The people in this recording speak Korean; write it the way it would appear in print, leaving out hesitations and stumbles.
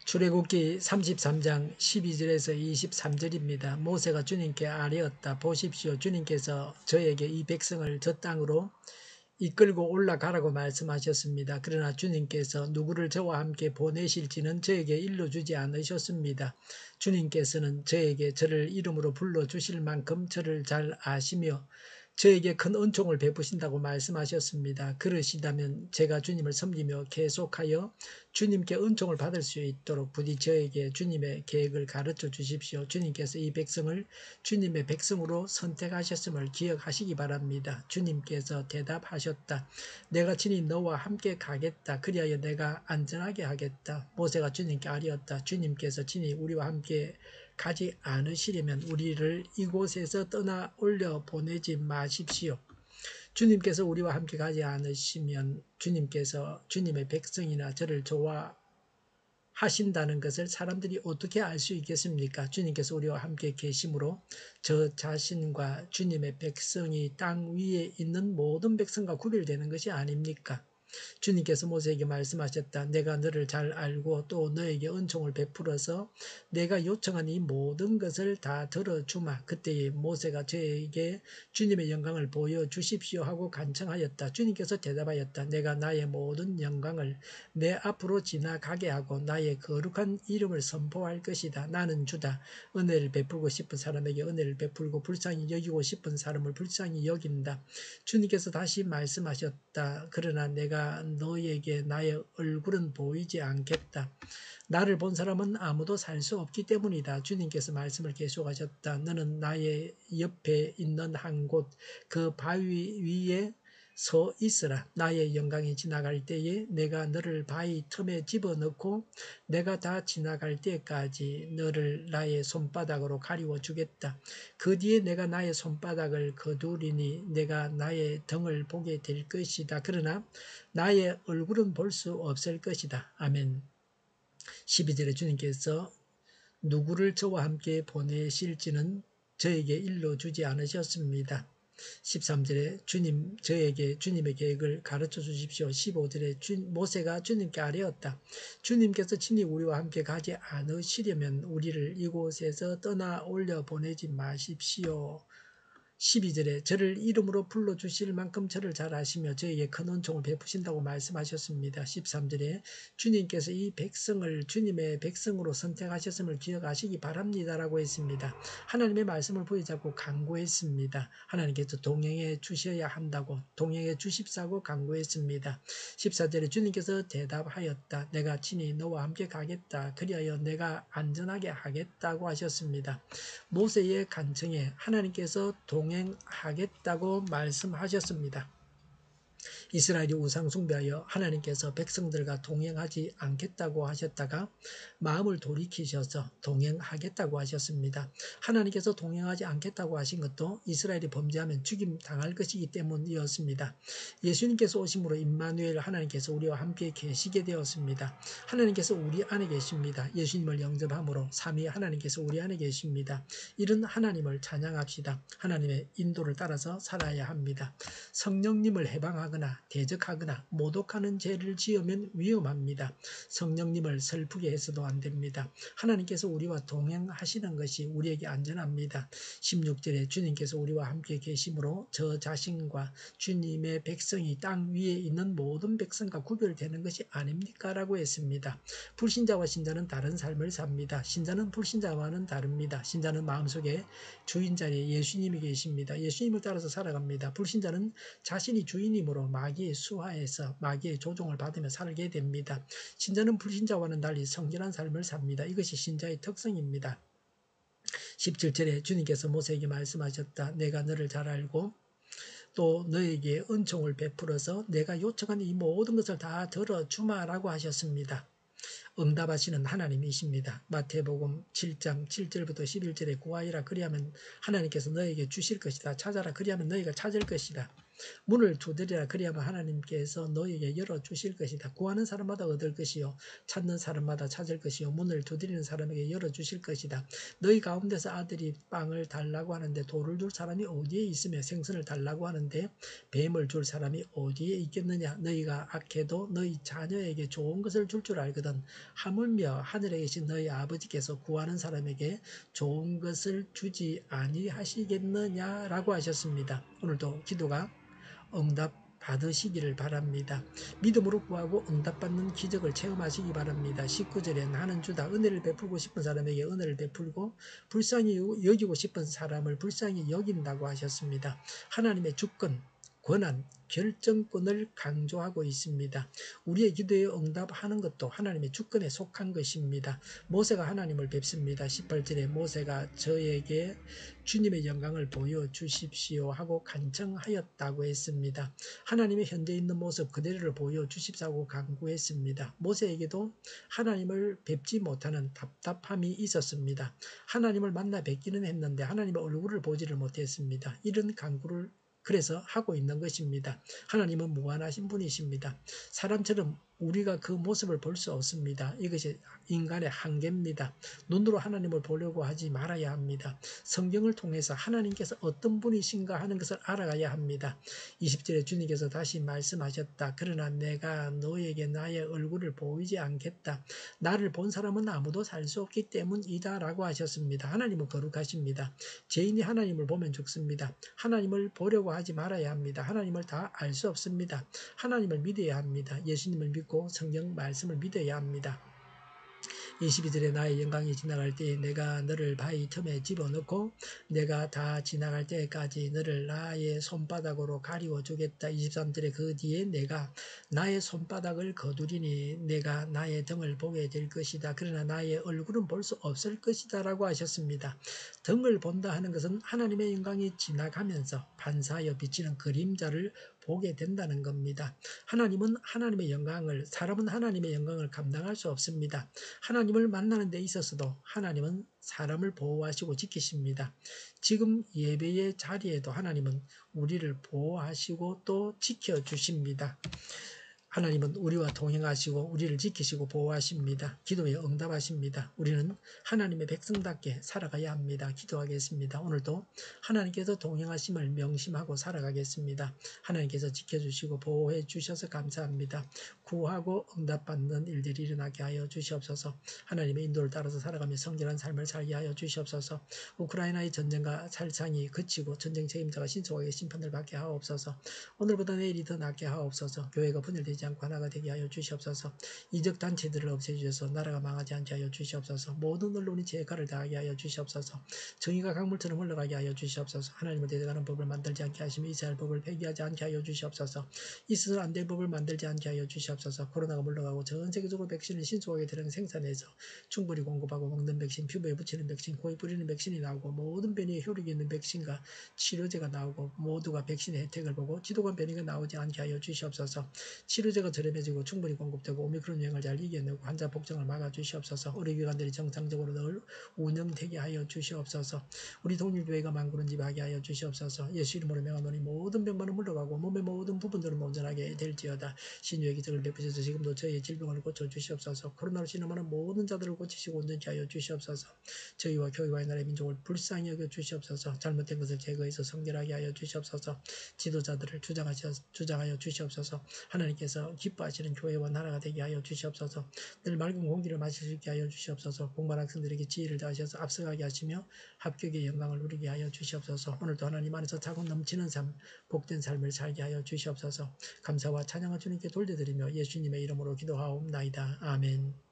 출애굽기 33장 12절에서 23절입니다. 모세가 주님께 아뢰었다. 보십시오. 주님께서 저에게 이 백성을 저 땅으로 이끌고 올라가라고 말씀하셨습니다. 그러나 주님께서 누구를 저와 함께 보내실지는 저에게 일러주지 않으셨습니다. 주님께서는 저에게 저를 이름으로 불러주실 만큼 저를 잘 아시며 저에게 큰 은총을 베푸신다고 말씀하셨습니다. 그러시다면 제가 주님을 섬기며 계속하여 주님께 은총을 받을 수 있도록 부디 저에게 주님의 계획을 가르쳐 주십시오. 주님께서 이 백성을 주님의 백성으로 선택하셨음을 기억하시기 바랍니다. 주님께서 대답하셨다. 내가 친히 너와 함께 가겠다. 그리하여 내가 안전하게 하겠다. 모세가 주님께 아뢰었다. 주님께서 친히 우리와 함께 가지 않으시려면 우리를 이곳에서 떠나 올려 보내지 마십시오. 주님께서 우리와 함께 가지 않으시면 주님께서 주님의 백성이나 저를 좋아하신다는 것을 사람들이 어떻게 알 수 있겠습니까? 주님께서 우리와 함께 계심으로 저 자신과 주님의 백성이 땅 위에 있는 모든 백성과 구별되는 것이 아닙니까? 주님께서 모세에게 말씀하셨다. 내가 너를 잘 알고 또 너에게 은총을 베풀어서 내가 요청한 이 모든 것을 다 들어주마. 그때에 모세가 저에게 주님의 영광을 보여주십시오 하고 간청하였다. 주님께서 대답하였다. 내가 나의 모든 영광을 내 앞으로 지나가게 하고 나의 거룩한 이름을 선포할 것이다. 나는 주다. 은혜를 베풀고 싶은 사람에게 은혜를 베풀고 불쌍히 여기고 싶은 사람을 불쌍히 여긴다. 주님께서 다시 말씀하셨다. 그러나 내가 너에게 나의 얼굴은 보이지 않겠다. 나를 본 사람은 아무도 살 수 없기 때문이다. 주님께서 말씀을 계속하셨다. 너는 나의 옆에 있는 한 곳 그 바위 위에 서 있으라. 나의 영광이 지나갈 때에 내가 너를 바위 틈에 집어넣고 내가 다 지나갈 때까지 너를 나의 손바닥으로 가리워 주겠다. 그 뒤에 내가 나의 손바닥을 거두리니 내가 나의 등을 보게 될 것이다. 그러나 나의 얼굴은 볼 수 없을 것이다. 아멘. 12절에 주님께서 누구를 저와 함께 보내실지는 저에게 일러주지 않으셨습니다. 13절에 주님 저에게 주님의 계획을 가르쳐 주십시오. 15절에 모세가 주님께 아뢰었다. 주님께서 친히 우리와 함께 가지 않으시려면 우리를 이곳에서 떠나 올려 보내지 마십시오. 12절에 저를 이름으로 불러주실 만큼 저를 잘 아시며 저에게 큰 은총을 베푸신다고 말씀하셨습니다. 13절에 주님께서 이 백성을 주님의 백성으로 선택하셨음을 기억하시기 바랍니다라고 했습니다. 하나님의 말씀을 부여잡고 간구했습니다. 하나님께서 동행해 주셔야 한다고 동행해 주십사고 간구했습니다. 14절에 주님께서 대답하였다. 내가 친히 너와 함께 가겠다. 그리하여 내가 안전하게 하겠다고 하셨습니다. 모세의 간청에 하나님께서 동행하겠다고 말씀하셨습니다. 이스라엘이 우상 숭배하여 하나님께서 백성들과 동행하지 않겠다고 하셨다가 마음을 돌이키셔서 동행하겠다고 하셨습니다. 하나님께서 동행하지 않겠다고 하신 것도 이스라엘이 범죄하면 죽임 당할 것이기 때문이었습니다. 예수님께서 오심으로 임마누엘 하나님께서 우리와 함께 계시게 되었습니다. 하나님께서 우리 안에 계십니다. 예수님을 영접함으로 삼위 하나님께서 우리 안에 계십니다. 이런 하나님을 찬양합시다. 하나님의 인도를 따라서 살아야 합니다. 성령님을 해방하거나 대적하거나 모독하는 죄를 지으면 위험합니다. 성령님을 슬프게 해서도 안 됩니다. 하나님께서 우리와 동행하시는 것이 우리에게 안전합니다. 16절에 주님께서 우리와 함께 계심으로 저 자신과 주님의 백성이 땅 위에 있는 모든 백성과 구별되는 것이 아닙니까? 라고 했습니다. 불신자와 신자는 다른 삶을 삽니다. 신자는 불신자와는 다릅니다. 신자는 마음속에 주인 자리에 예수님이 계십니다. 예수님을 따라서 살아갑니다. 불신자는 자신이 주인이므로 마귀의 수하에서 마귀의 조종을 받으며 살게 됩니다. 신자는 불신자와는 달리 성결한 삶을 삽니다. 이것이 신자의 특성입니다. 17절에 주님께서 모세에게 말씀하셨다. 내가 너를 잘 알고 또 너에게 은총을 베풀어서 내가 요청한 이 모든 것을 다 들어주마라고 하셨습니다. 응답하시는 하나님이십니다. 마태복음 7장 7절부터 11절에 구하여라 그리하면 하나님께서 너에게 주실 것이다. 찾아라 그리하면 너희가 찾을 것이다. 문을 두드리라 그리하면 하나님께서 너에게 열어주실 것이다. 구하는 사람마다 얻을 것이요 찾는 사람마다 찾을 것이요 문을 두드리는 사람에게 열어주실 것이다. 너희 가운데서 아들이 빵을 달라고 하는데 돌을 줄 사람이 어디에 있으며 생선을 달라고 하는데 뱀을 줄 사람이 어디에 있겠느냐. 너희가 악해도 너희 자녀에게 좋은 것을 줄 알거든 하물며 하늘에 계신 너희 아버지께서 구하는 사람에게 좋은 것을 주지 아니하시겠느냐라고 하셨습니다. 오늘도 기도가 응답 받으시기를 바랍니다. 믿음으로 구하고 응답받는 기적을 체험하시기 바랍니다. 19절에 나는 주다. 은혜를 베풀고 싶은 사람에게 은혜를 베풀고 불쌍히 여기고 싶은 사람을 불쌍히 여긴다고 하셨습니다. 하나님의 주권, 권한, 결정권을 강조하고 있습니다. 우리의 기도에 응답하는 것도 하나님의 주권에 속한 것입니다. 모세가 하나님을 뵙습니다. 18절에 모세가 저에게 주님의 영광을 보여주십시오 하고 간청하였다고 했습니다. 하나님의 현재 있는 모습 그대로를 보여주십사고 간구했습니다. 모세에게도 하나님을 뵙지 못하는 답답함이 있었습니다. 하나님을 만나 뵙기는 했는데 하나님의 얼굴을 보지를 못했습니다. 이런 간구를 그래서 하고 있는 것입니다. 하나님은 무한하신 분이십니다. 사람처럼 우리가 그 모습을 볼 수 없습니다. 이것이 인간의 한계입니다. 눈으로 하나님을 보려고 하지 말아야 합니다. 성경을 통해서 하나님께서 어떤 분이신가 하는 것을 알아가야 합니다. 20절에 주님께서 다시 말씀하셨다. 그러나 내가 너에게 나의 얼굴을 보이지 않겠다. 나를 본 사람은 아무도 살 수 없기 때문이다 라고 하셨습니다. 하나님은 거룩하십니다. 죄인이 하나님을 보면 죽습니다. 하나님을 보려고 하지 말아야 합니다. 하나님을 다 알 수 없습니다. 하나님을 믿어야 합니다. 예수님을 믿고 성경 말씀을 믿어야 합니다. 22절에 나의 영광이 지나갈 때에 내가 너를 바위 틈에 집어넣고 내가 다 지나갈 때까지 너를 나의 손바닥으로 가리워 주겠다. 23절에 그 뒤에 내가 나의 손바닥을 거두리니 내가 나의 등을 보게 될 것이다. 그러나 나의 얼굴은 볼 수 없을 것이다 라고 하셨습니다. 등을 본다 하는 것은 하나님의 영광이 지나가면서 반사하여 비치는 그림자를 보게 된다는 겁니다. 하나님은 하나님의 영광을, 사람은 하나님의 영광을 감당할 수 없습니다. 하나님을 만나는 데 있어서도 하나님은 사람을 보호하시고 지키십니다. 지금 예배의 자리에도 하나님은 우리를 보호하시고 또 지켜주십니다. 하나님은 우리와 동행하시고 우리를 지키시고 보호하십니다. 기도에 응답하십니다. 우리는 하나님의 백성답게 살아가야 합니다. 기도하겠습니다. 오늘도 하나님께서 동행하심을 명심하고 살아가겠습니다. 하나님께서 지켜주시고 보호해 주셔서 감사합니다. 구하고 응답받는 일들이 일어나게 하여 주시옵소서. 하나님의 인도를 따라서 살아가며 성결한 삶을 살게 하여 주시옵소서. 우크라이나의 전쟁과 살상이 그치고 전쟁 책임자가 신속하게 심판을 받게 하옵소서. 오늘보다 내일이 더 낫게 하옵소서. 교회가 분열되지 않고 하나가 되게 하여 주시옵소서. 이적 단체들을 없애주셔서 나라가 망하지 않게 하여 주시옵소서. 모든 언론이 제 역할을 다하게 하여 주시옵소서. 정의가 강물처럼 흘러가게 하여 주시옵소서. 하나님을 대적하는 법을 만들지 않게 하시며 이스라엘 법을 폐기하지 않게 하여 주시옵소서. 있어서 안 될 법을 만들지 않게 하여 주시옵소서. 코로나가 물러가고 전 세계적으로 백신을 신속하게 대량 생산해서 충분히 공급하고 먹는 백신, 피부에 붙이는 백신, 코에 뿌리는 백신이 나오고 모든 변이에 효력이 있는 백신과 치료제가 나오고 모두가 백신의 혜택을 보고 지독한 변이가 나오지 않게 하여 주시옵소서. 치료제가 저렴해지고 충분히 공급되고 오미크론 유행을 잘 이겨내고 환자 복종을 막아주시옵소서. 의료기관들이 정상적으로 늘 운영되게 하여 주시옵소서. 우리 독립교회가 만구른집하게 하여 주시옵소서. 예수 이름으로 명하노니 모든 병만은 물러가고 몸의 모든 부분들은 온전하게 될지어다. 신유의 기적을 베푸셔서 지금도 저희의 질병을 고쳐주시옵소서. 코로나로 신음하는 모든 자들을 고치시고 온전케 하여 주시옵소서. 저희와 교회와 나라의 민족을 불쌍히 여겨 주시옵소서. 잘못된 것을 제거해서 성결하게 하여 주시옵소서. 지도자들을 주장하여 주시옵소서. 하나님께서 기뻐하시는 교회와 나라가 되게 하여 주시옵소서. 늘 맑은 공기를 마실 수 있게 하여 주시옵소서. 공부한 학생들에게 지혜를 다하셔서 앞서가게 하시며 합격의 영광을 누리게 하여 주시옵소서. 오늘도 하나님 안에서 차고 넘치는 삶, 복된 삶을 살게 하여 주시옵소서. 감사와 찬양을 주님께 돌려드리며 예수님의 이름으로 기도하옵나이다. 아멘.